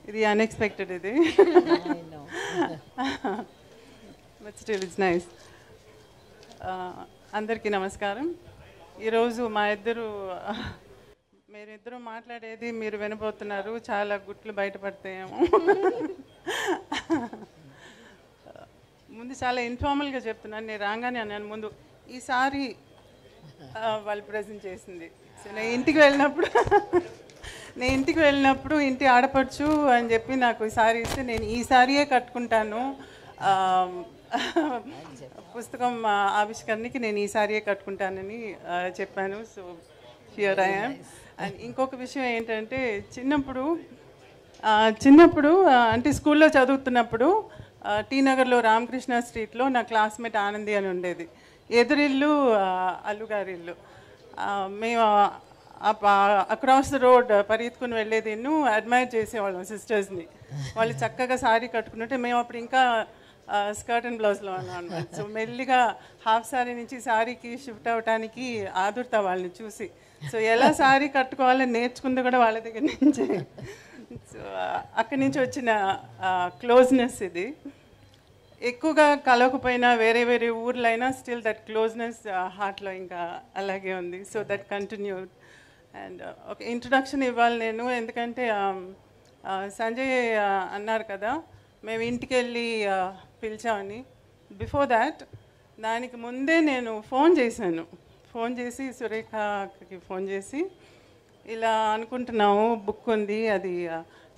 ఇది అన్ఎక్స్పెక్టెడ్ ఇది. But still it's nice. అందరికీ నమస్కారం. ఈరోజు మీరిద్దరూ మాట్లాడేది మీరు వినబోతున్నారు. చాలా గుట్లు బయటపడతాయేమో. ముందు చాలా ఇన్ఫార్మల్గా చెప్తున్నాను. నేను రాగానే అన్నాను ముందు ఈసారి వాళ్ళు ప్రజెంట్ చేసింది. సో నేను ఇంటికి వెళ్ళినప్పుడు ఇంటి ఆడపడుచు అని చెప్పి నాకు ఈ సారీ ఇస్తే నేను ఈ సారీయే కట్టుకుంటాను, పుస్తకం ఆవిష్కరణకి నేను ఈ సారీయే కట్టుకుంటానని చెప్పాను. So here I am. And ఇంకొక విషయం ఏంటంటే చిన్నప్పుడు అంటే స్కూల్లో చదువుతున్నప్పుడు టీ నగర్లో రామకృష్ణ స్ట్రీట్లో నా క్లాస్మేట్ ఆనంది అని ఉండేది. ఎదురిల్లు అల్లుగారి ఇల్లు. మేము అక్రాస్ ద రోడ్ పరిగెత్తుకుని వెళ్ళేది. అడ్మైర్ చేసేవాళ్ళం సిస్టర్స్ని. వాళ్ళు చక్కగా సారీ కట్టుకుంటుంటే మేము అప్పుడు ఇంకా స్కర్ట్ అండ్ బ్లౌజ్లో ఉన్నాం అనమాట. సో మెల్లిగా హాఫ్ సారీ నుంచి సారీకి షిఫ్ట్ అవ్వటానికి ఆదుర్తా వాళ్ళని చూసి. సో ఎలా సారీ కట్టుకోవాలని నేర్చుకుంది కూడా వాళ్ళ దగ్గర నుంచి. సో అక్కడి నుంచి వచ్చిన క్లోజ్నెస్ ఇది. ఎక్కువగా కలవకపోయినా వేరే వేరే ఊర్లైనా స్టిల్ దట్ క్లోజ్నెస్ హార్ట్లో ఇంకా అలాగే ఉంది. So that continued. అండ్ ఒక ఇంట్రొడక్షన్ ఇవ్వాలి నేను, ఎందుకంటే సంజయ్ అన్నారు కదా మేము ఇంటికి వెళ్ళి పిలిచామని. బిఫోర్ దాట్ దానికి ముందే నేను ఫోన్ చేసి సురేఖకి ఫోన్ చేసి ఇలా అనుకుంటున్నాము, బుక్ ఉంది, అది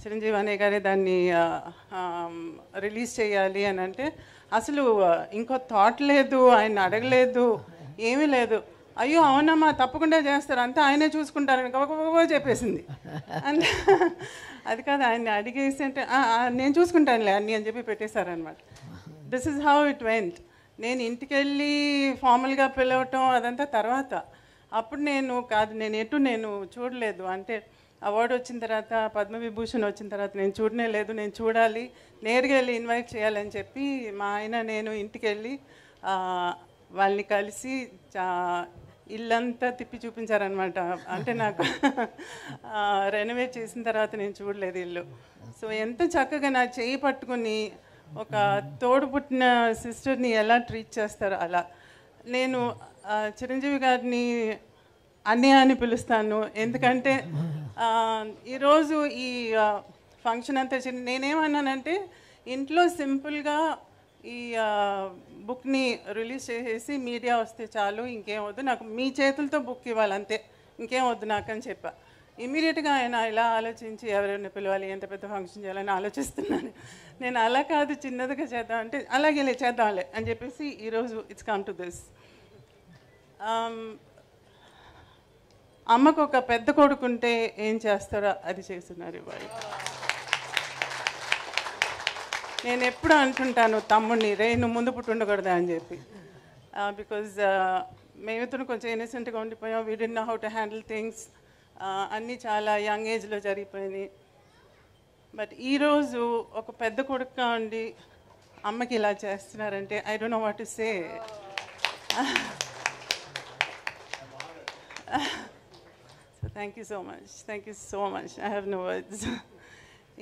చిరంజీవి అనే గారే దాన్ని రిలీజ్ చేయాలి అని అంటే అసలు ఇంకో థాట్ లేదు, ఆయన అడగలేదు, ఏమీ లేదు. అయ్యో అవునమ్మా తప్పకుండా చేస్తారు, అంతా ఆయనే చూసుకుంటారని గొప్ప చెప్పేసింది. అంటే అది కాదు, ఆయన్ని అడిగేసి అంటే నేను చూసుకుంటానులే అన్నీ అని చెప్పి పెట్టేశారనమాట. This is how it went. నేను ఇంటికి వెళ్ళి ఫార్మల్గా పిలవటం అదంతా తర్వాత. అప్పుడు నేను చూడలేదు. అంటే అవార్డు వచ్చిన తర్వాత, పద్మవిభూషణ్ వచ్చిన తర్వాత నేను చూడనే లేదు. నేను చూడాలి, నేరుగా వెళ్ళి ఇన్వైట్ చేయాలని చెప్పి మా ఆయన నేను ఇంటికి వెళ్ళి వాళ్ళని కలిసి ఇల్లంతా తిప్పి చూపించారనమాట. అంటే నాకు రెనోవేట్ చేసిన తర్వాత నేను చూడలేదు ఇల్లు. సో ఎంత చక్కగా నా చేయి పట్టుకుని ఒక తోడు పుట్టిన సిస్టర్ని ఎలా ట్రీట్ చేస్తారో అలా. నేను చిరంజీవి గారిని అన్నయ్య అని పిలుస్తాను, ఎందుకంటే ఈరోజు ఈ ఫంక్షన్ అంతా నేనేమన్నానంటే ఇంట్లో సింపుల్గా ఈ బుక్ని రిలీజ్ చేసేసి మీడియా వస్తే చాలు, ఇంకేం వద్దు నాకు, మీ చేతులతో బుక్ ఇవ్వాలి అంతే, ఇంకేం వద్దు నాకు అని చెప్పా. ఇమీడియట్గా ఆయన ఇలా ఆలోచించి ఎవరైనా పిలవాలి, ఎంత పెద్ద ఫంక్షన్ చేయాలని ఆలోచిస్తున్నాను. నేను అలా కాదు, చిన్నదిగా చేద్దాం అంటే అలాగే చేద్దాంలే అని చెప్పేసి ఈరోజు ఇట్స్ కమ్ టు దిస్. అమ్మకు ఒక పెద్ద కొడుకుంటే ఏం చేస్తారో అది చేస్తున్నారు ఇవాళ. నేను ఎప్పుడు అంటుంటాను తమ్ముడిని, నువ్వు ముందు పుట్టుండకూడదా అని చెప్పి. బికాజ్ మేమిద్దరు కొంచెం ఇన్నసెంట్గా ఉండిపోయాం. We did know how to handle things. అన్నీ చాలా యంగ్ ఏజ్లో జరిగిపోయినాయి. బట్ ఈరోజు ఒక పెద్ద కొడుకుగా ఉండి అమ్మకి ఇలా చేస్తున్నారంటే I don't know what to say. So thank you so much. I have no words.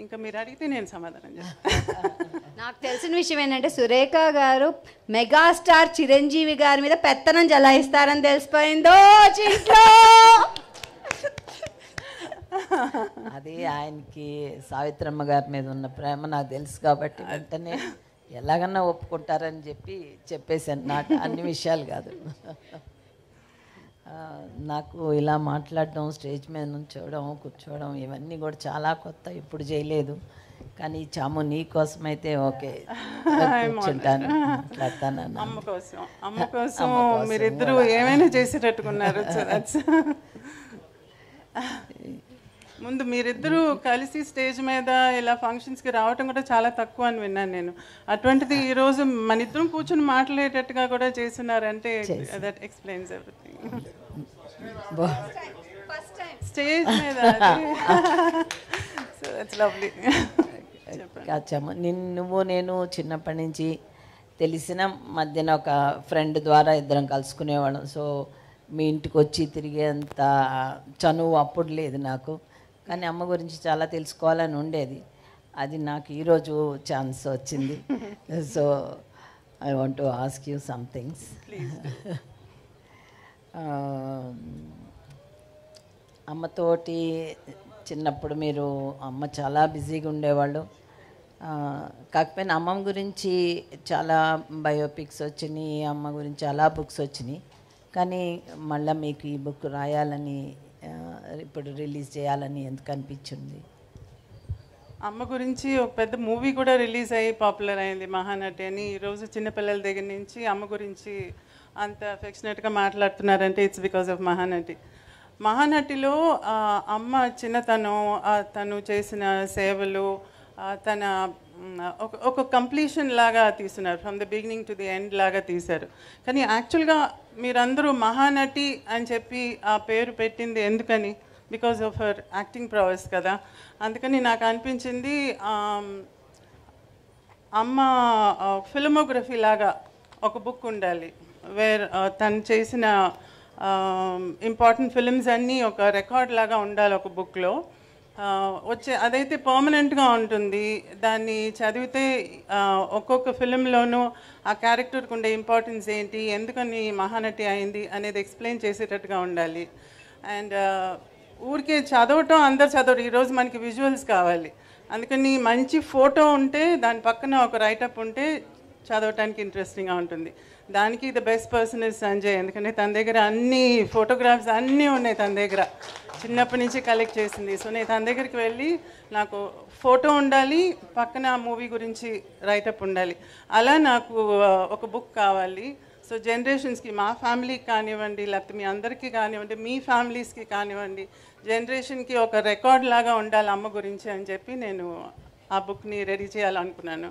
ఇంకా మీరు అడిగితే నేను సమాధానం చెప్తాను. నాకు తెలిసిన విషయం ఏంటంటే సురేఖ గారు మెగాస్టార్ చిరంజీవి గారి మీద పెత్తనం జలాయిస్తారని తెలిసిపోయిందో ఇంట్లో. అది ఆయనకి సావిత్రమ్మ గారి మీద ఉన్న ప్రేమ నాకు తెలుసు కాబట్టి వెంటనే ఎలాగన్నా ఒప్పుకుంటారని చెప్పేసాను. నాకు అన్ని విషయాలు కాదు, నాకు ఇలా మాట్లాడడం, స్టేజ్ మీద నుంచోవడం, కూర్చోవడం ఇవన్నీ కూడా చాలా కొత్త, ఇప్పుడు చేయలేదు. కానీ చాము నీ కోసం అయితే ఓకే కూర్చుంటాను, మాట్లాడతాను. అమ్మ కోసం మీరిద్దరూ ఏమైనా చేసేటట్టుకున్నారు. ముందు మీరిద్దరూ కలిసి స్టేజ్ మీద ఇలా ఫంక్షన్స్కి రావటం కూడా చాలా తక్కువ అని విన్నాను నేను. అటువంటిది ఈరోజు మన ఇద్దరం కూర్చొని మాట్లాడేటట్టుగా కూడా చేస్తున్నారంటే దట్ ఎక్స్ప్లెయిన్స్ ఎవ్రీథింగ్. స్టేజ్ మీద సో దట్స్ లవ్లీ. కాచమ్మ, నేను చిన్నప్పటి నుంచి తెలిసిన మధ్యన ఒక ఫ్రెండ్ ద్వారా ఇద్దరం కలుసుకునేవాళ్ళం. సో మీ ఇంటికి వచ్చి తిరిగేంత చనువు అప్పుడు లేదు నాకు. కానీ అమ్మ గురించి చాలా తెలుసుకోవాలని ఉండేది. అది నాకు ఈరోజు ఛాన్స్ వచ్చింది. So I want to ask you some things. అమ్మతోటి చిన్నప్పుడు మీరు అమ్మ చాలా బిజీగా ఉండేవాళ్ళు. కాకపోయినా అమ్మమ్మ గురించి చాలా బయోపిక్స్ వచ్చినాయి, అమ్మ గురించి చాలా బుక్స్ వచ్చినాయి. కానీ మళ్ళీ మీకు ఈ బుక్ రాయాలని ఇప్పుడు రిలీజ్ చేయాలని ఎందుకు అనిపించింది? అమ్మ గురించి ఒక పెద్ద మూవీ కూడా రిలీజ్ అయ్యి పాపులర్ అయింది, మహానటి అని. ఈరోజు చిన్నపిల్లల దగ్గర నుంచి అమ్మ గురించి అంత అఫెక్షనేట్గా మాట్లాడుతున్నారంటే ఇట్స్ బికాజ్ ఆఫ్ మహానటి. మహానటిలో అమ్మ చిన్నతనం, తను చేసిన సేవలు, తన ఒక కంప్లీషన్ లాగా తీస్తున్నారు, from the beginning to the end లాగా తీశారు. కానీ యాక్చువల్గా మీరందరూ మహానటి అని చెప్పి ఆ పేరు పెట్టింది ఎందుకని? బికాజ్ ఆఫ్ హర్ యాక్టింగ్ ప్రొవెస్ కదా. అందుకని నాకు అనిపించింది అమ్మ ఫిల్మోగ్రఫీ లాగా ఒక బుక్ ఉండాలి, వేర్ తను చేసిన ఇంపార్టెంట్ ఫిల్మ్స్ అన్నీ ఒక రికార్డ్ లాగా ఉండాలి ఒక బుక్లో. అదైతే పర్మనెంట్గా ఉంటుంది. దాన్ని చదివితే ఒక్కొక్క ఫిలింలోనూ ఆ క్యారెక్టర్కి ఉండే ఇంపార్టెన్స్ ఏంటి, ఎందుకని మహానటి అయింది అనేది ఎక్స్ప్లెయిన్ చేసేటట్టుగా ఉండాలి. అండ్ ఊరికే చదవటం అందరు చదవరు, ఈరోజు మనకి విజువల్స్ కావాలి. అందుకని మంచి ఫోటో ఉంటే దాని పక్కన ఒక రైటప్ ఉంటే చదవటానికి ఇంట్రెస్టింగ్గా ఉంటుంది. దానికి the best person is Sanjay. ఎందుకంటే తన దగ్గర అన్ని ఫోటోగ్రాఫ్స్ అన్నీ ఉన్నాయి, తన దగ్గర చిన్నప్పటి నుంచి కలెక్ట్ చేసింది. సో నేను తన దగ్గరికి వెళ్ళి నాకు ఫోటో ఉండాలి, పక్కన మూవీ గురించి రైటప్ ఉండాలి, అలా నాకు ఒక బుక్ కావాలి. సో జనరేషన్స్కి, మా ఫ్యామిలీకి కానివ్వండి, లేకపోతే మీ అందరికీ కానివ్వండి, మీ ఫ్యామిలీస్కి కానివ్వండి, జనరేషన్కి ఒక రికార్డ్ లాగా ఉండాలి అమ్మ గురించి అని చెప్పి నేను ఆ బుక్ని రెడీ చేయాలనుకున్నాను.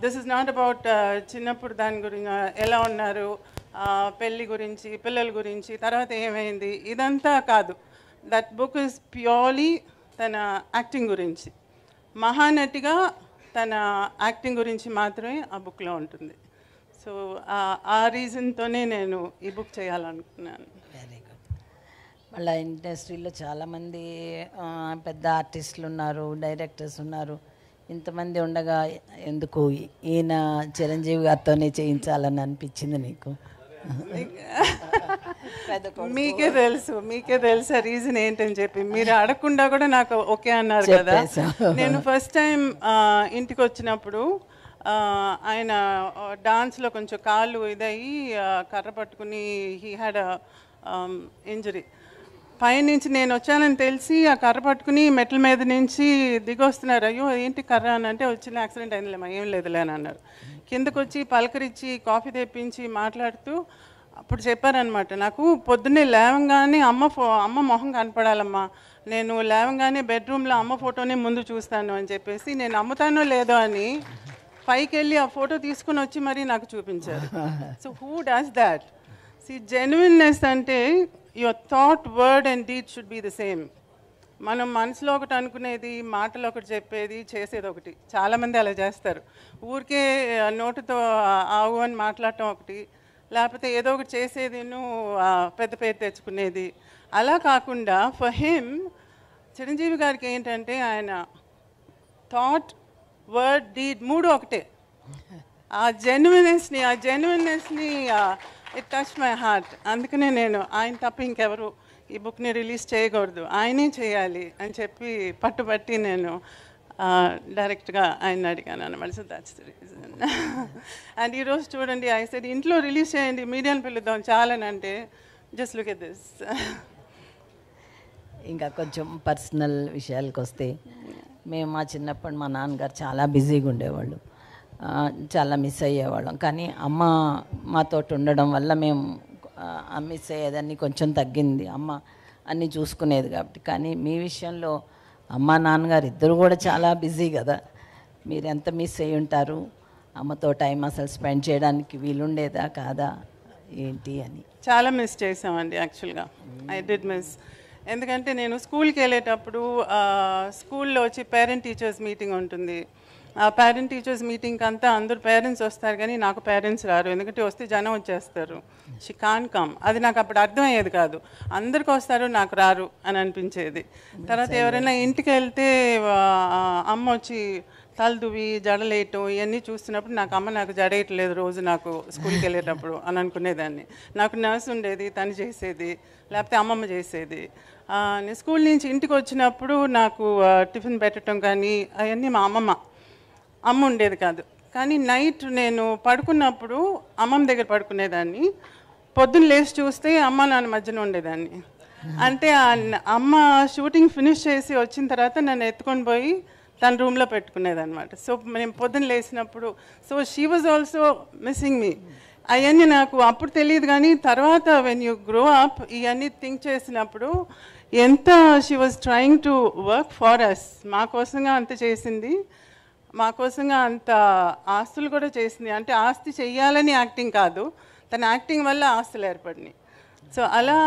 దిస్ ఇస్ నాట్ అబౌట్ చిన్నప్పుడు దాని గురించి ఎలా ఉన్నారు, పెళ్ళి గురించి, పిల్లల గురించి, తర్వాత ఏమైంది, ఇదంతా కాదు. దట్ బుక్ ఇస్ ప్యూర్లీ తన యాక్టింగ్ గురించి, మహానటిగా తన యాక్టింగ్ గురించి మాత్రమే ఆ బుక్లో ఉంటుంది. సో ఆ రీజన్తోనే నేను ఈ బుక్ చేయాలనుకున్నాను. Very good. మళ్ళీ ఇండస్ట్రీలో చాలామంది పెద్ద ఆర్టిస్టులు ఉన్నారు, డైరెక్టర్స్ ఉన్నారు. ఇంతమంది ఉండగా ఎందుకు ఈయన చిరంజీవి గారితోనే చేయించాలని అనిపించింది నీకు? మీకే తెలుసు ఆ రీజన్ ఏంటని చెప్పి. మీరు అడగకుండా కూడా నాకు ఓకే అన్నారు కదా. నేను ఫస్ట్ టైం ఇంటికి వచ్చినప్పుడు ఆయన డాన్స్లో కొంచెం కాళ్ళు ఇదయ్యి కర్ర పట్టుకుని హీ హ్యాడ్ ఇంజరీ. పైనుంచి నేను వచ్చానని తెలిసి ఆ కర్ర పట్టుకుని మెట్ల మీద నుంచి దిగొస్తున్నారు. అయ్యో ఏంటి కర్ర అని అంటే, వచ్చిన యాక్సిడెంట్ అయిందిలేమా, ఏం లేదులే అని అన్నారు. కిందకు వచ్చి పలకరించి కాఫీ తెప్పించి మాట్లాడుతూ అప్పుడు చెప్పారనమాట, నాకు పొద్దున్నే లేవంగానే అమ్మ మొహం కనపడాలమ్మా, నేను లేవంగానే బెడ్రూమ్లో అమ్మ ఫోటోనే ముందు చూస్తాను అని చెప్పేసి, నేను అమ్ముతానో లేదో అని పైకి వెళ్ళి ఆ ఫోటో తీసుకుని వచ్చి మరీ నాకు చూపించారు. So who does that? See, genuineness అంటే your thought, word and deed should be the same. మనం మనసులో ఒకటి అనుకునేది, మాటలో ఒకటి చెప్పేది, చేసేది ఒకటి. చాలామంది అలా చేస్తారు. ఊరికే నోటుతో ఆవు అని మాట్లాడటం ఒకటి, లేకపోతే ఏదో ఒకటి చేసేది పెద్ద పేరు తెచ్చుకునేది. అలా కాకుండా ఫర్ హిమ్, చిరంజీవి గారికి ఏంటంటే ఆయన థాట్, వర్డ్, డీడ్ మూడు ఒకటే. ఆ జెన్యున్నెస్ని ఇట్ టచ్ మై హార్ట్. అందుకనే నేను ఆయన తప్ప ఇంకెవరు ఈ బుక్ని రిలీజ్ చేయకూడదు, ఆయనే చేయాలి అని చెప్పి పట్టుబట్టి నేను డైరెక్ట్గా ఆయన అడిగాను అనమాట. So that's the reason. And ఈరోజు చూడండి, ఐ సెడ్ ఇంట్లో రిలీజ్ చేయండి, మీడియాని పిలుద్దాం చాలని అంటే, జస్ట్ లుక్ ఎట్ దిస్. ఇంకా కొంచెం పర్సనల్ విషయాలకు వస్తే, మేము మా చిన్నప్పుడు మా నాన్నగారు చాలా బిజీగా ఉండేవాళ్ళు, చాలా మిస్ అయ్యేవాళ్ళం. కానీ అమ్మ మాతో ఉండడం వల్ల మేము మిస్ అయ్యేదాన్ని కొంచెం తగ్గింది. అమ్మ అన్నీ చూసుకునేది కాబట్టి. కానీ మీ విషయంలో అమ్మ నాన్నగారు ఇద్దరు కూడా చాలా బిజీ కదా, మీరు ఎంత మిస్ అయ్యి ఉంటారు? అమ్మతో టైం అసలు స్పెండ్ చేయడానికి వీలుండేదా కాదా ఏంటి అని? చాలా మిస్ చేసామండి యాక్చువల్గా. I did miss. ఎందుకంటే నేను స్కూల్కి వెళ్ళేటప్పుడు స్కూల్లో వచ్చి పేరెంట్ టీచర్స్ మీటింగ్ ఉంటుంది. పేరెంట్ టీచర్స్ మీటింగ్కి అంతా అందరు పేరెంట్స్ వస్తారు కానీ నాకు పేరెంట్స్ రారు, ఎందుకంటే వస్తే జనం వచ్చేస్తారు. She can come. అది నాకు అప్పుడు అర్థమయ్యేది కాదు. అందరికి వస్తారు, నాకు రారు అని అనిపించేది. తర్వాత ఎవరైనా ఇంటికి వెళ్తే అమ్మ వచ్చి తలదువి జడలేయటం ఇవన్నీ చూస్తున్నప్పుడు నాకు జడేయట్లేదు రోజు నాకు స్కూల్కి వెళ్ళేటప్పుడు అని అనుకునేదాన్ని. నాకు నర్స్ ఉండేది, తను చేసేది, లేకపోతే అమ్మమ్మ చేసేది. నేను స్కూల్ నుంచి ఇంటికి వచ్చినప్పుడు నాకు టిఫిన్ పెట్టడం కానీ అవన్నీ మా అమ్మ ఉండేది కాదు. కానీ నైట్ నేను పడుకున్నప్పుడు అమ్మమ్మ దగ్గర పడుకునేదాన్ని. పొద్దున్న లేచి చూస్తే అమ్మ నాన్న మధ్యన ఉండేదాన్ని. అంటే అమ్మ షూటింగ్ ఫినిష్ చేసి వచ్చిన తర్వాత నన్ను ఎత్తుకొని పోయి తన రూమ్లో పెట్టుకునేదన్నమాట. సో నేను పొద్దున్న లేచినప్పుడు she was also missing me. అవన్నీ నాకు అప్పుడు తెలియదు, కానీ తర్వాత వెన్ యూ గ్రో అప్ ఇవన్నీ థింక్ చేసినప్పుడు ఎంత she was trying to work for us. మా కోసంగా అంత చేసింది, మా కోసంగా అంత ఆస్తులు కూడా చేసింది. అంటే ఆస్తి చెయ్యాలని యాక్టింగ్ కాదు, తన యాక్టింగ్ వల్ల ఆస్తులు ఏర్పడినాయి. సో అలా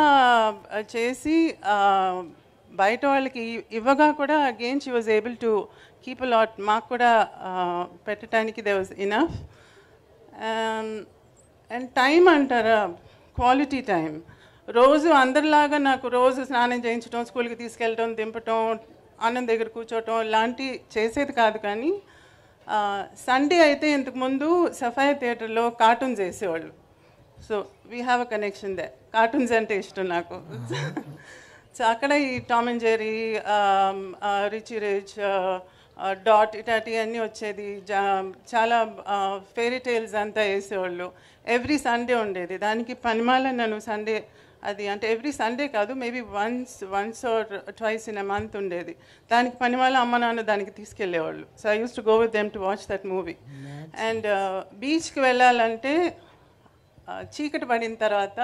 చేసి బయట వాళ్ళకి ఇవ్వగా కూడా again she was able to keep a lot. మాకు కూడా పెట్టడానికి they was enough. And time అంటారా, క్వాలిటీ టైం. రోజు అందరిలాగా నాకు రోజు స్నానం చేయించడం, స్కూల్కి తీసుకెళ్ళటం, దింపటం, అన్నం దగ్గర కూర్చోవటం లాంటివి చేసేది కాదు. కానీ సండే అయితే ఇంతకుముందు సఫాయా థియేటర్లో కార్టూన్స్ వేసేవాళ్ళు. So we have a connection there. Cartoons అంటే ఇష్టం నాకు. సో అక్కడ ఈ Tom and Jerry, Richie Rich, డాట్ ఇటాటివన్నీ వచ్చేది. చాలా ఫెయిరీ టేల్స్ అంతా వేసేవాళ్ళు. ఎవ్రీ సండే ఉండేది. దానికి పనిమాల నన్ను సండే, అది అంటే ఎవ్రీ సండే కాదు, maybe once or twice in a month ఉండేది. దానికి పనిమాల అమ్మ నాన్న దానికి తీసుకెళ్ళేవాళ్ళు. So I use to go with them to watch that movie. And బీచ్కి వెళ్ళాలంటే చీకటి పడిన తర్వాత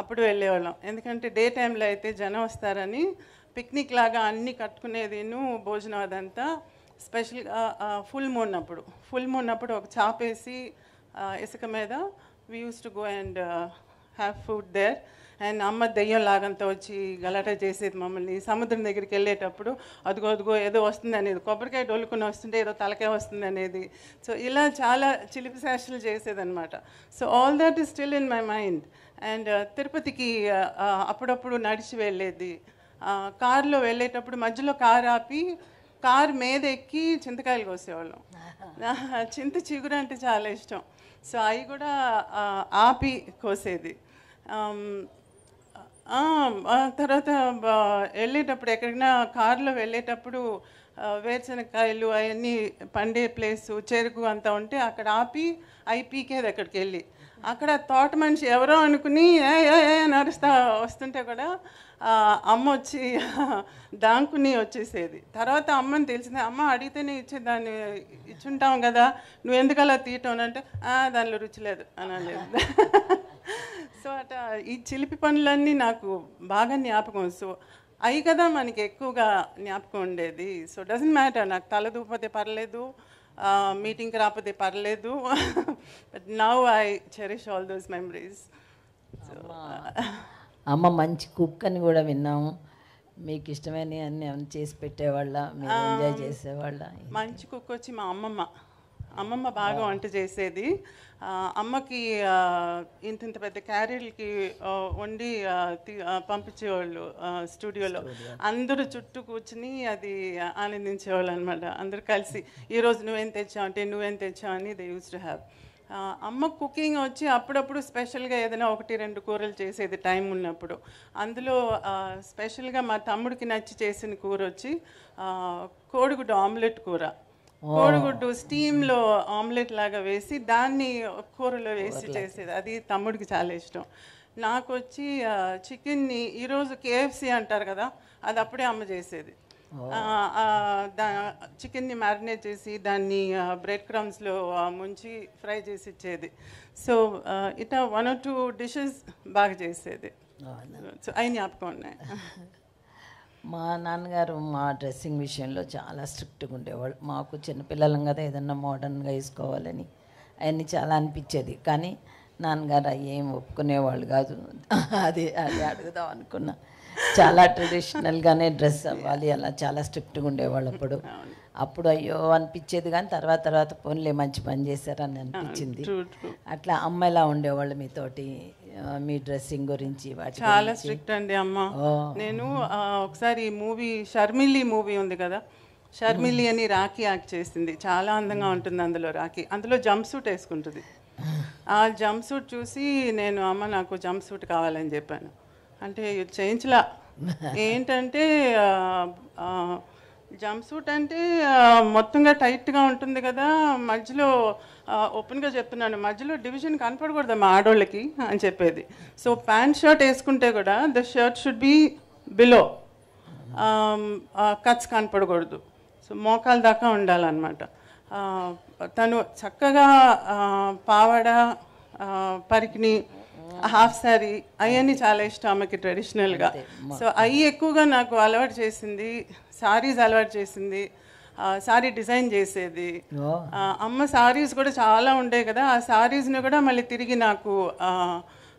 అప్పుడు వెళ్ళేవాళ్ళం. ఎందుకంటే డే టైంలో అయితే జనం వస్తారని పిక్నిక్ లాగా అన్నీ కట్టుకునేదిను, భోజనం అదంతా. స్పెషల్గా ఫుల్ మూన్ అప్పుడు ఒక చాపేసి ఇసుక మీద we use to go and have food there. And అమ్మ దెయ్యం లాగంతా వచ్చి గలాటా చేసేది మమ్మల్ని. సముద్రం దగ్గరికి వెళ్ళేటప్పుడు అదిగో ఏదో వస్తుంది అనేది, కొబ్బరికాయ డొల్లుకుని వస్తుంటే ఏదో తలకాయ వస్తుంది అనేది. సో ఇలా చాలా చిలిపి శాస్త్రాలు చేసేదన్నమాట. So all that is still in my mind. And తిరుపతికి అప్పుడప్పుడు నడిచి వెళ్ళేది. కారులో వెళ్ళేటప్పుడు మధ్యలో కారు ఆపి కారు మీద ఎక్కి చింతకాయలు కోసేవాళ్ళం. చింత చిగురు అంటే చాలా ఇష్టం. సో అవి కూడా ఆపి కోసేది. తర్వాత వెళ్ళేటప్పుడు ఎక్కడికైనా కారులో వెళ్ళేటప్పుడు వేరుశనగకాయలు అవన్నీ పండే ప్లేసు, చెరుకు అంతా ఉంటే అక్కడ ఆపి అవి పీకేది. అక్కడికి వెళ్ళి అక్కడ తోట మనిషి ఎవరో అనుకుని నడుస్తా వస్తుంటే కూడా అమ్మ వచ్చి దాంకుని వచ్చేసేది. తర్వాత అమ్మని తెలిసింది, అమ్మ అడిగితేనే ఇచ్చేదాన్ని, ఇచ్చుంటాం కదా, నువ్వు ఎందుకు అలా తీయటం అంటే దానిలో రుచి లేదు అని అనలేదు. సో అట ఈ చిలిపి పనులన్నీ నాకు బాగా జ్ఞాపకం. సో అవి కదా మనకి ఎక్కువగా జ్ఞాపకం ఉండేది. సో డజంట్ మ్యాటర్, నాకు తల దూపతే పర్లేదు, మీటింగ్కి రాకపోతే పర్లేదు, but now I cherish all those memories. అమ్మ మంచి కుక్ అని కూడా విన్నాము. మీకు ఇష్టమైన అన్ని చేసి పెట్టేవాళ్ళ, మీరు ఎంజాయ్ చేసేవాళ్ళ? మంచి కుక్ వచ్చి మా అమ్మమ్మ బాగా వంట చేసేది. అమ్మకి ఇంత పెద్ద క్యారీలకి వండి పంపించేవాళ్ళు స్టూడియోలో. అందరూ చుట్టూ కూర్చుని అది ఆనందించేవాళ్ళు అనమాట. అందరూ కలిసి ఈరోజు నువ్వేం తెచ్చావు అంటే నువ్వేం తెచ్చావు అని దే యూస్ టు హ్యావ్. అమ్మ కుకింగ్ వచ్చి అప్పుడప్పుడు స్పెషల్గా ఏదైనా 1-2 కూరలు చేసేది టైం ఉన్నప్పుడు. అందులో స్పెషల్గా మా తమ్ముడికి నచ్చి చేసిన కూర వచ్చి కోడిగుడ్డు ఆమ్లెట్ కూర. కోడిగుడ్డు స్టీమ్లో ఆమ్లెట్ లాగా వేసి దాన్ని కూరలో వేసి చేసేది. అది తమ్ముడికి చాలా ఇష్టం. నాకు వచ్చి చికెన్ని ఈరోజు KFC అంటారు కదా, అది అప్పుడే అమ్మ చేసేది. చికెన్ని మ్యారినేట్ చేసి దాన్ని బ్రెడ్ క్రమ్స్లో ముంచి ఫ్రై చేసి ఇచ్చేది. సో ఇట్లా 1 or 2 డిషెస్ బాగా చేసేది. సో అవి జ్ఞాపకం ఉన్నాయి. మా నాన్నగారు మా డ్రెస్సింగ్ విషయంలో చాలా స్ట్రిక్ట్గా ఉండేవాళ్ళు. మాకు చిన్నపిల్లలం కదా, ఏదన్నా మోడర్న్గా వేసుకోవాలని అవన్నీ చాలా అనిపించేది. కానీ నాన్నగారు అవి ఏం ఒప్పుకునేవాళ్ళు కాదు. అది అడుగుదాం అనుకున్నా. చాలా ట్రెడిషనల్గానే డ్రెస్ అవ్వాలి, అలా చాలా స్ట్రిక్ట్గా ఉండేవాళ్ళు అప్పుడు అయ్యో అనిపించేది, కానీ తర్వాత తర్వాత పోన్లే మంచి పని చేశారని అనిపించింది. అట్లా అమ్మ ఎలా ఉండేవాళ్ళు మీతోటి, మీ డ్రెస్సింగ్ గురించి వాటి చాలా స్ట్రిక్ట్ అండి అమ్మ. నేను ఒకసారి ఈ మూవీ షర్మిలి మూవీ ఉంది కదా, షర్మిలి అని రాఖీ యాక్ట్ చేసింది, చాలా అందంగా ఉంటుంది అందులో రాఖీ. అందులో జంప్ సూట్ వేసుకుంటుంది. ఆ జంప్ సూట్ చూసి నేను అమ్మ నాకు జంప్ సూట్ కావాలని చెప్పాను. అంటే చేయించలా. ఏంటంటే జంప్ సూట్ అంటే మొత్తంగా టైట్గా ఉంటుంది కదా, మధ్యలో ఓపెన్గా చెప్తున్నాను, మధ్యలో డివిజన్ కనపడకూడదమ్మా ఆడోళ్ళకి అని చెప్పేది. సో ప్యాంట్ షర్ట్ వేసుకుంటే కూడా the shirt should be below, cuts కనపడకూడదు. సో మోకాల దాకా ఉండాలన్నమాట. తను చక్కగా పావడ, పరికిణి, హాఫ్ శారీ అవన్నీ చాలా ఇష్టం అమ్మకి ట్రెడిషనల్గా. సో అవి ఎక్కువగా నాకు అలవాటు చేసింది, సారీస్ అలవాటు చేసింది, సారీ డిజైన్ చేసేది. అమ్మ సారీస్ కూడా చాలా ఉండేవి కదా, ఆ సారీస్ని కూడా మళ్ళీ తిరిగి నాకు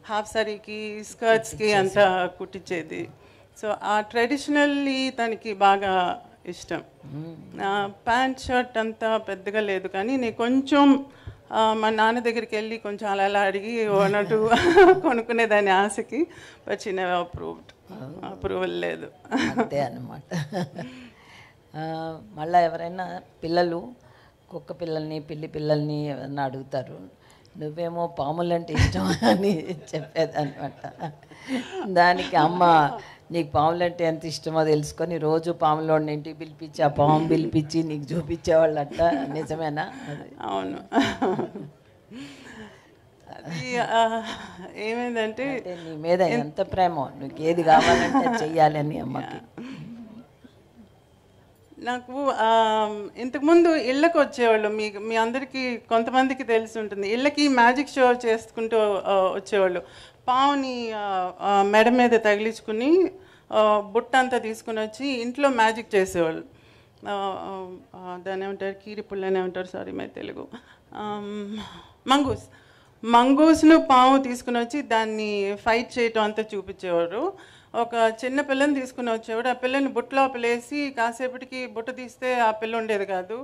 హాఫ్ శారీకి స్కర్ట్స్కి అంతా కుట్టించేది. సో ఆ ట్రెడిషనల్లీ తనకి బాగా ఇష్టం. ప్యాంట్ షర్ట్ అంతా పెద్దగా లేదు, కానీ నేను కొంచెం మా నాన్న దగ్గరికి వెళ్ళి కొంచెం అలా అడిగి అన్నట్టు కొనుక్కునేదాన్ని ఆశకి. వచ్చిన అప్రూవల్ లేదు. అంతే అన్నమాట. మళ్ళీ ఎవరైనా పిల్లలు కుక్క పిల్లల్ని పిల్లి పిల్లల్ని ఎవరైనా అడుగుతారు, నువ్వేమో పాములంటే ఇష్టం అని చెప్పేదన్నమాట. దానికి అమ్మ నీకు పాములంటే ఎంత ఇష్టమో తెలుసుకొని రోజు పాములోని ఇంటికి పిలిపించి ఆ పాము పిలిపించి నీకు చూపించేవాళ్ళంట. నిజమేనా? అవును. అది ఏమైందంటే నీ మీద ఎంత ప్రేమో, నీకు ఏది కావాలంటే చెయ్యాలి అని అమ్మకి. నాకు ఇంతకుముందు ఇళ్ళకి వచ్చేవాళ్ళు, మీ అందరికీ కొంతమందికి తెలిసి ఉంటుంది, ఇళ్ళకి మ్యాజిక్ షో చేసుకుంటూ వచ్చేవాళ్ళు. పావుని మెడ మీద తగిలించుకుని బుట్ట అంతా తీసుకుని వచ్చి ఇంట్లో మ్యాజిక్ చేసేవాళ్ళు. దాన్ని ఏమంటారు, కీరిపుల్లనే ఉంటారు, సారీ మై తెలుగు, మంగూస్ను పాము తీసుకుని వచ్చి దాన్ని ఫైట్ చేయటం అంతా చూపించేవారు. ఒక చిన్న పిల్లని తీసుకుని వచ్చేవాడు, ఆ పిల్లని బుట్టలో వేసి కాసేపటికి బుట్ట తీస్తే ఆ పిల్ల ఉండేది కాదు.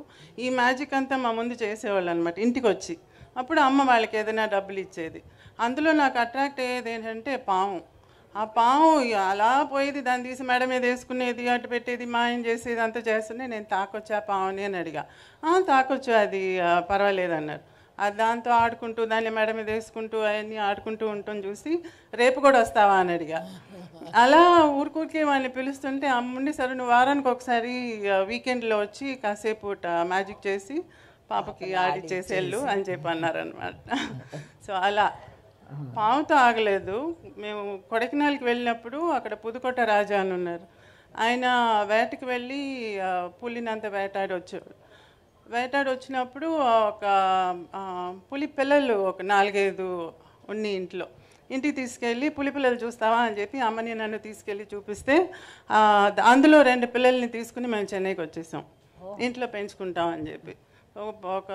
ఈ మ్యాజిక్ అంతా మా ముందు చేసేవాళ్ళు అనమాట ఇంటికి వచ్చి. అప్పుడు అమ్మ వాళ్ళకి ఏదైనా డబ్బులు ఇచ్చేది. అందులో నాకు అట్రాక్ట్ అయ్యేది ఏంటంటే పాము. ఆ పాము అలా పోయేది, దాన్ని తీసి మేడ మీద వేసుకునేది, అటు పెట్టేది, మాయం చేసేది, అంతా చేస్తుంటే నేను తాకొచ్చా పావుని అని అడిగా. తాకొచ్చు, అది పర్వాలేదు అన్నారు. దాంతో ఆడుకుంటూ దాన్ని మేడ మీద వేసుకుంటూ అవన్నీ ఆడుకుంటూ ఉంటాం చూసి రేపు కూడా వస్తావా అని అడిగా. అలా ఊరికూరికి వాళ్ళని పిలుస్తుంటే అమ్ముండి సరే నువ్వు వారానికి ఒకసారి వీకెండ్లో వచ్చి కాసేపు మ్యాజిక్ చేసి పాపకి ఆడిచ్చేసి వెళ్ళు అని చెప్పి అన్నారనమాట. సో అలా పాముతో ఆగలేదు. మేము కొడైకెనాల్కి వెళ్ళినప్పుడు అక్కడ పుదుకోట రాజా అని ఉన్నారు, ఆయన వేటకి వెళ్ళి పులినంత వేటాడి వచ్చేవాడు. వేటాడి వచ్చినప్పుడు ఒక పులి పిల్లలు ఒక 4-5 ఉన్ని ఇంటికి తీసుకెళ్ళి పులి పిల్లలు చూస్తావా అని చెప్పి అమ్మని నన్ను తీసుకెళ్ళి చూపిస్తే అందులో 2 పిల్లల్ని తీసుకుని మేము చెన్నైకి వచ్చేసాం, ఇంట్లో పెంచుకుంటామని చెప్పి. ఒక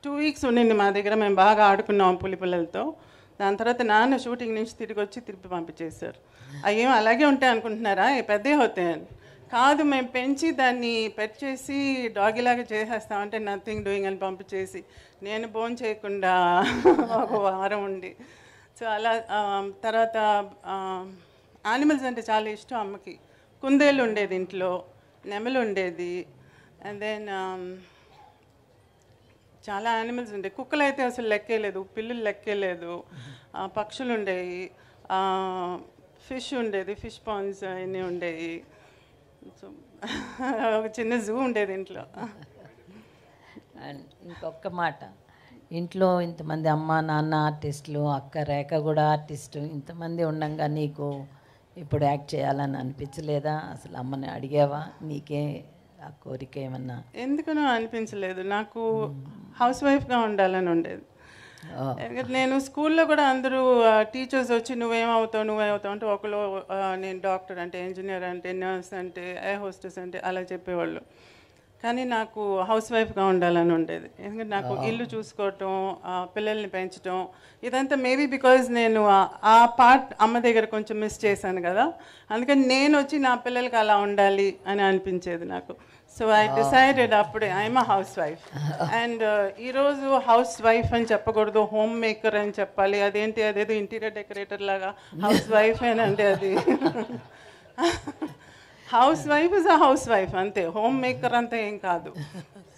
2 వీక్స్ ఉండింది మా దగ్గర, మేము బాగా ఆడుకున్నాం పులి పిల్లలతో. దాని తర్వాత నాన్న షూటింగ్ నుంచి తిరిగి వచ్చి తిరిగి పంపించేశారు. అయ్యేం అలాగే ఉంటాయి అనుకుంటున్నారా, పెద్దవి అవుతాయని. కాదు, మేము పెంచి దాన్ని పెట్ చేసి డాగిలాగా చేసేస్తామంటే నథింగ్ డూయింగ్ అని పంపించేసి నేను భోజనం చేయకుండా ఒక వారం ఉండి. సో అలా తర్వాత యానిమల్స్ అంటే చాలా ఇష్టం అమ్మకి. కుందేళ్ళు ఉండేది ఇంట్లో, నెమలు ఉండేది, అండ్ దెన్ చాలా యానిమల్స్ ఉండేవి. కుక్కలు అయితే అసలు లెక్కేలేదు, పిల్లులు లెక్కేలేదు, పక్షులు ఉండేవి, ఫిష్ ఉండేది, ఫిష్ పాండ్స్ అన్నీ ఉండేవి. సో ఒక చిన్న జూ ఉండేది ఇంట్లో. అండ్ ఇంకొక మాట, ఇంట్లో ఇంతమంది అమ్మ నాన్న ఆర్టిస్టులు, అక్క రేఖ కూడా ఆర్టిస్టు, ఇంతమంది ఉండగా నీకు ఇప్పుడు యాక్ట్ చేయాలని అనిపించలేదా? అసలు అమ్మని అడిగావా? నీకే ఆ కోరిక ఏమన్నా? ఎందుకనో అనిపించలేదు, నాకు హౌస్ వైఫ్గా ఉండాలని ఉండేది. నేను స్కూల్లో కూడా అందరూ టీచర్స్ వచ్చి నువ్వేమవుతావు అంటే ఒకరు నేను డాక్టర్ అంటే, ఇంజనీర్ అంటే, నర్స్ అంటే, ఎయిర్ హోస్టెస్ అంటే అలా చెప్పేవాళ్ళు. కానీ నాకు హౌస్ వైఫ్గా ఉండాలని ఉండేది. ఎందుకంటే నాకు ఇల్లు చూసుకోవటం, పిల్లల్ని పెంచడం, ఇదంతా మేబీ బికాజ్ నేను ఆ పార్ట్ అమ్మ దగ్గర కొంచెం మిస్ చేశాను కదా, అందుకని నేను వచ్చి నా పిల్లలకి అలా ఉండాలి అని అనిపించేది నాకు. సో ఐ డిసైడెడ్ అప్పుడే I'm a house wife. And ఈరోజు హౌస్ వైఫ్ అని చెప్పకూడదు, హోమ్ మేకర్ అని చెప్పాలి. అదేంటి, అదేదో ఇంటీరియర్ డెకరేటర్ లాగా హౌస్ వైఫ్ ఏనంటే అది house wife is a housewife అంతే, హోమ్ మేకర్ అంతా ఏం కాదు.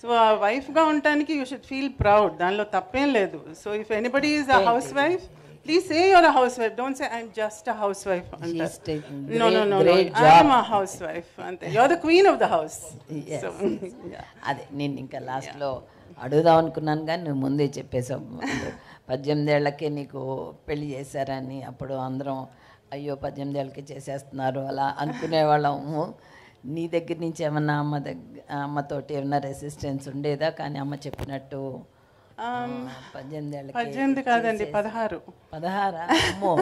సో ఆ వైఫ్గా ఉండటానికి యూ షుడ్ ఫీల్ ప్రౌడ్, దానిలో తప్పేం లేదు. So if anybody is a housewife, please say your a housewife, don't say I'm just a housewife అంటే. No no no, I'm a housewife అంతే, you are the queen of the house. అదే నేను ఇంకా లాస్ట్లో అడుగుదాం అనుకున్నాను కానీ నువ్వు ముందే చెప్పేసావు. 18 ఏళ్ళకే నీకు పెళ్లి చేశారని. అప్పుడు అందరం అయ్యో 18 ఏళ్ళకి చేసేస్తున్నారు అలా అనుకునేవాళ్ళము. నీ దగ్గర నుంచి ఏమన్నా అమ్మతోటి ఏమన్నా రెసిస్టెన్స్ ఉండేదా? కానీ అమ్మ చెప్పినట్టు 18 ఏళ్ళకి 18 కాదండి, 16. 16? అమ్మో.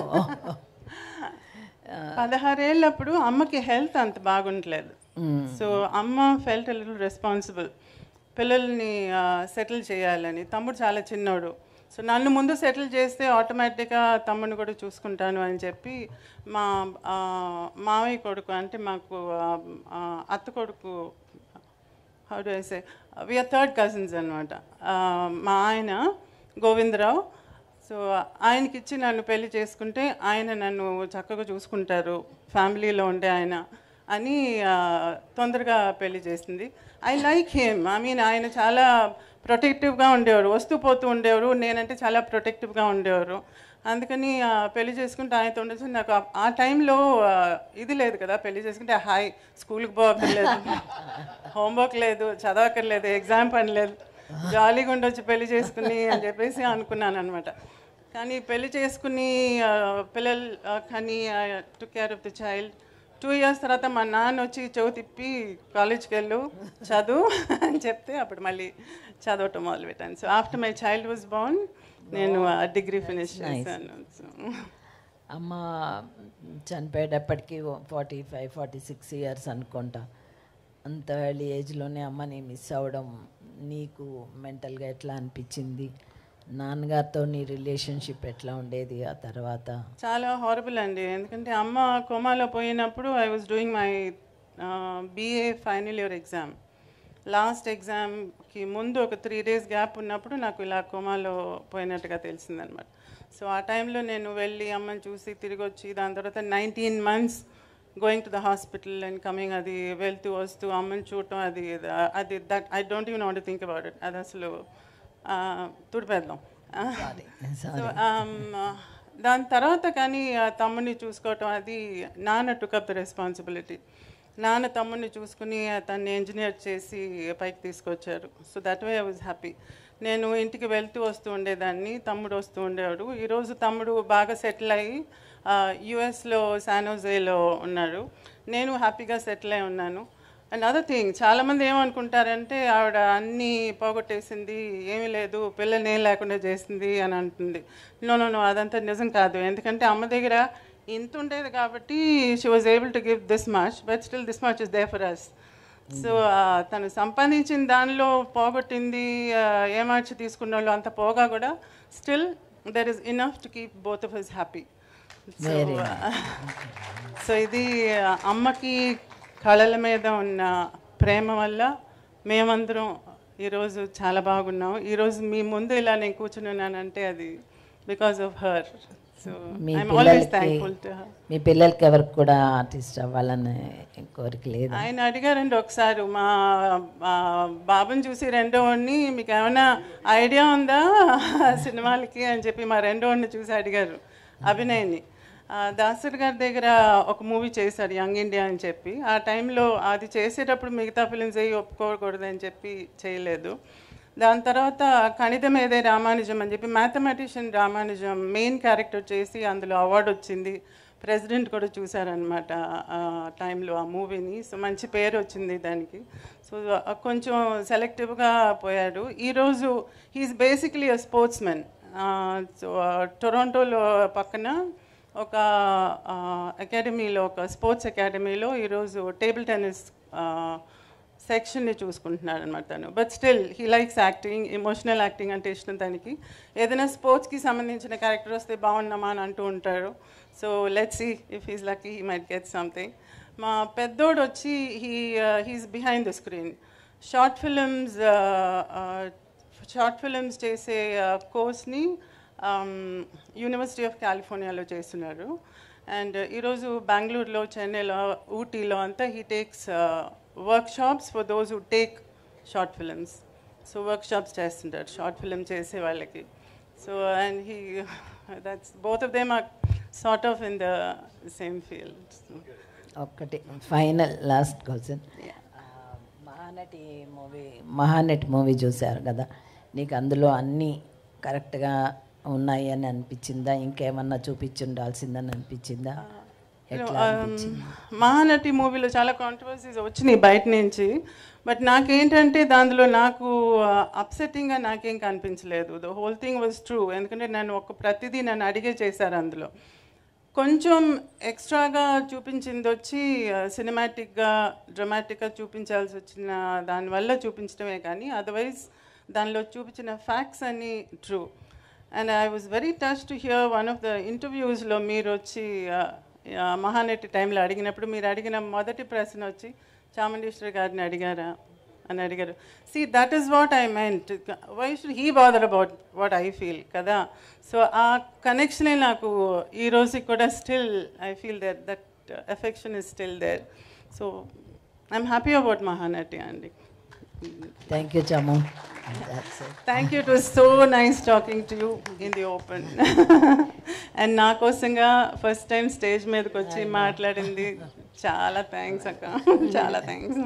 16 ఏళ్ళప్పుడు అమ్మకి హెల్త్ అంత బాగుండలేదు. సో అమ్మ ఫెల్ట్ ఎ లిటిల్ రెస్పాన్సిబుల్, పిల్లల్ని సెటిల్ చేయాలని. తమ్ముడు చాలా చిన్నోడు, సో నన్ను ముందు సెటిల్ చేస్తే ఆటోమేటిక్గా తమ్ముడిని కూడా చూసుకుంటాను అని చెప్పి మా మావయ్య కొడుకు, అంటే మాకు అత్త కొడుకు, how do I say, we are third cousins అనమాట, మా ఆయన గోవిందరావు. సో ఆయనకి ఇచ్చి నన్ను పెళ్లి చేసుకుంటే ఆయన నన్ను చక్కగా చూసుకుంటారు, ఫ్యామిలీలో ఉండే ఆయన అని తొందరగా పెళ్లి చేసింది. I like him, I mean ఆయన చాలా ప్రొటెక్టివ్గా ఉండేవారు, వస్తూ పోతూ ఉండేవారు, నేనంటే చాలా ప్రొటెక్టివ్గా ఉండేవారు. అందుకని పెళ్లి చేసుకుంటే ఆయనతో ఉండొచ్చు. నాకు ఆ టైంలో ఇది లేదు కదా, పెళ్లి చేసుకుంటే హాయ్ స్కూల్కి పోవక్కర్లేదు, హోంవర్క్ లేదు, చదవక్కర్లేదు, ఎగ్జామ్ పని లేదు, జాలీగా ఉండొచ్చు పెళ్లి చేసుకుని అని చెప్పేసి అనుకున్నాను అనమాట. కానీ పెళ్లి చేసుకుని పిల్లలు కానీ took care of the child. 2 years తర్వాత మా నాన్న వచ్చి చెవు తిప్పి కాలేజ్కి వెళ్ళు చదువు అని చెప్తే అప్పుడు మళ్ళీ చదవటం మొదలుపెట్టాను. So after my child was Born నేను డిగ్రీ ఫినిష్ చేశాను. అమ్మ చనిపోయేటప్పటికి 45-46 years అనుకుంటా. అంత ఎర్లీ ఏజ్లోనే అమ్మని మిస్ అవ్వడం నీకు మెంటల్గా ఎట్లా అనిపించింది? నాన్నగారితో నీ రిలేషన్షిప్ ఎట్లా ఉండేది ఆ తర్వాత? చాలా హారబుల్ అండి, ఎందుకంటే అమ్మ కోమాలో పోయినప్పుడు I was doing my BA final year exam. Last ఎగ్జామ్కి ముందు ఒక 3 days గ్యాప్ ఉన్నప్పుడు నాకు ఇలా కోమాలో పోయినట్టుగా తెలిసిందనమాట. సో ఆ టైంలో నేను వెళ్ళి అమ్మని చూసి తిరిగి వచ్చి, దాని తర్వాత 19 months going to the hospital and coming, అది వెళ్తూ వస్తూ అమ్మని చూడటం, అది that I don't even want to think about it. అది అసలు తుడిపేద్దాం. సో దాని తర్వాత కానీ తమ్ముడిని చూసుకోవటం, అది నాన్న టుక్ అప్ ద రెస్పాన్సిబిలిటీ. నాన్న తమ్ముడిని చూసుకుని తన్ని ఇంజనీర్ చేసి పైకి తీసుకొచ్చారు. So that way I was happy. నేను ఇంటికి వెళ్తూ వస్తూ ఉండేదాన్ని, తమ్ముడు వస్తూ ఉండేవాడు. ఈరోజు తమ్ముడు బాగా సెటిల్ అయ్యి యుఎస్లో శానోజేలో ఉన్నాడు, నేను హ్యాపీగా సెటిల్ అయి ఉన్నాను. అండ్ అదర్ థింగ్, చాలామంది ఏమనుకుంటారంటే ఆవిడ అన్నీ పోగొట్టేసింది, ఏమీ లేదు, పిల్లల్ని ఏం లేకుండా చేసింది అని అంటుంది. నో నో నో, అదంతా నిజం కాదు. ఎందుకంటే అమ్మ దగ్గర ఇంత ఉండేది కాబట్టి she was able to give this much, but still this much is there for us. So తను సంపాదించిన దానిలో పోగొట్టింది, ఏమార్చి తీసుకున్న వాళ్ళు అంత పోగా కూడా still there is enough to keep both of us happy. So ఇది అమ్మకి కళల మీద ఉన్న ప్రేమ వల్ల మేమందరం ఈరోజు చాలా బాగున్నాం. ఈరోజు మీ ముందు ఇలా నేను కూర్చుని ఉన్నానంటే అది because of her. So I'm always thankful to her. మీ పిల్లలకి ఎవరికి కూడా ఆర్టిస్ట్ అవ్వాలనే కోరిక లేదు? ఆయన అడిగారండి ఒకసారి, మా బాబుని చూసి రెండోవాడిని, మీకు ఏమైనా ఐడియా ఉందా సినిమాలకి అని చెప్పి మా రెండోవాడిని చూసి అడిగారు, అభినయ్ని. దాసరి గారి దగ్గర ఒక మూవీ చేశాడు యంగ్ ఇండియా అని చెప్పి. ఆ టైంలో అది చేసేటప్పుడు మిగతా ఫిలిమ్స్ అయ్యి ఒప్పుకోకూడదని చెప్పి చేయలేదు. దాని తర్వాత కణితం ఏదే రామానుజం అని చెప్పి మ్యాథమెటిషియన్ రామానుజం మెయిన్ క్యారెక్టర్ చేసి అందులో అవార్డు వచ్చింది. ప్రెసిడెంట్ కూడా చూశారనమాట ఆ టైంలో ఆ మూవీని. సో మంచి పేరు వచ్చింది దానికి. సో కొంచెం సెలెక్టివ్గా పోయాడు. ఈరోజు he is basically a sports men. So టొరంటోలో పక్కన ఒక అకాడమీలో, ఒక స్పోర్ట్స్ అకాడమీలో ఈరోజు టేబుల్ టెన్నిస్ సెక్షన్ని చూసుకుంటున్నాడు అనమాట తను. But still he likes acting, emotional acting అంటే ఇష్టం తనకి. ఏదైనా స్పోర్ట్స్కి సంబంధించిన క్యారెక్టర్ వస్తే బాగున్నామా అని అంటూ ఉంటారు. So let's see if he's lucky he might get something. మా పెద్దోడు వచ్చి he's behind the screen. Short films చేసే కోర్స్ని యూనివర్సిటీ ఆఫ్ కాలిఫోర్నియాలో చేస్తున్నారు. అండ్ ఈరోజు బెంగళూరులో, చెన్నైలో, ఊటీలో అంతా he takes workshops for those who take short films. So workshops చేస్తుంటారు షార్ట్ ఫిలిం చేసే వాళ్ళకి. So and he that's both of them are sort of in the same field. ఒక్కటి final last question. Mahanati movie చూశారు కదా, నీకు అందులో అన్నీ కరెక్ట్గా ఉన్నాయి అని అనిపించిందా? ఇంకేమన్నా చూపించుండాల్సిందని అనిపించిందా? ఎట్లా అనిపించింది? మహానటి మూవీలో చాలా కాంట్రవర్సీస్ వచ్చినాయి బయట నుంచి. బట్ నాకేంటంటే దానిలో నాకు అప్సెట్టింగ్గా నాకేం కనిపించలేదు. The whole thing was true. ఎందుకంటే ప్రతిదీ నన్ను అడిగే చేశారు అందులో. కొంచెం ఎక్స్ట్రాగా చూపించింది వచ్చి సినిమాటిక్గా, డ్రమాటిక్గా చూపించాల్సి వచ్చిన దానివల్ల చూపించడమే, కానీ అదర్వైజ్ దానిలో చూపించిన ఫ్యాక్ట్స్ అన్నీ true. And I was very touch to hear one of the ఇంటర్వ్యూస్లో మీరు వచ్చి మహానటి టైంలో అడిగినప్పుడు మీరు అడిగిన మొదటి ప్రశ్న వచ్చి చాముండేశ్వరి గారిని అడిగారా అని అడిగారు. See that is what I meant. Why should he bother about what I feel కదా. సో ఆ కనెక్షనే నాకు ఈ రోజుకి కూడా still I feel that affection is still there. So I'm happy about Mahanati అండి. థ్యాంక్ యూ చాము. Thank you. It was so nice talking to you in the open. And నా కోసంగా ఫస్ట్ టైం స్టేజ్ మీదకి వచ్చి మాట్లాడింది చాలా థ్యాంక్స్ అక్క. చాలా థ్యాంక్స్.